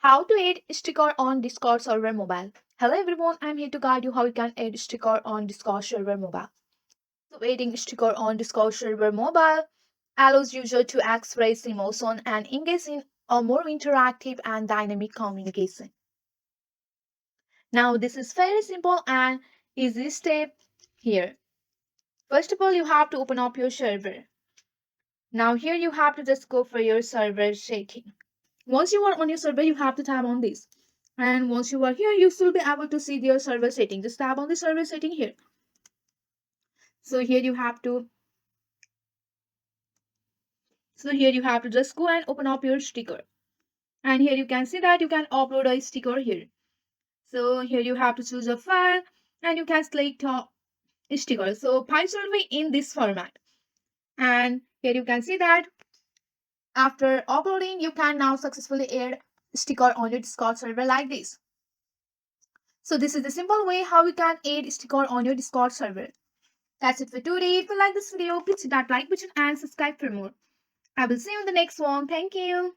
How to add sticker on Discord server mobile. Hello everyone, I'm here to guide you how you can add sticker on Discord server mobile. So adding sticker on Discord server mobile allows user to express emotion and engage in a more interactive and dynamic communication. Now this is very simple and easy step here. First of all, you have to open up your server. Now here you have to just go for your server setting. Once you are on your server, you have to tap on this. And once you are here, you should be able to see your server setting. Just tap on the server setting here. So here you have to just go and open up your sticker. And here you can see that you can upload a sticker here. So here you have to choose a file and you can select a sticker. So file should be in this format. And here you can see that after uploading, you can now successfully add sticker on your Discord server like this. So this is the simple way how you can add sticker on your Discord server. That's it for today. If you like this video, please hit that like button and subscribe for more. I will see you in the next one. Thank you.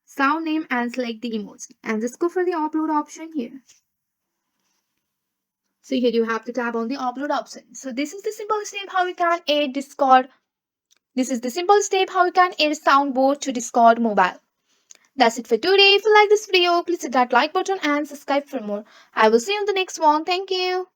Sound name and select the emoji. And just go for the upload option here. So here you have to tap on the upload option. So this is the simple step how you can add Discord. This is the simple step how you can add soundboard to Discord mobile. That's it for today. If you like this video, please hit that like button and subscribe for more. I will see you in the next one. Thank you.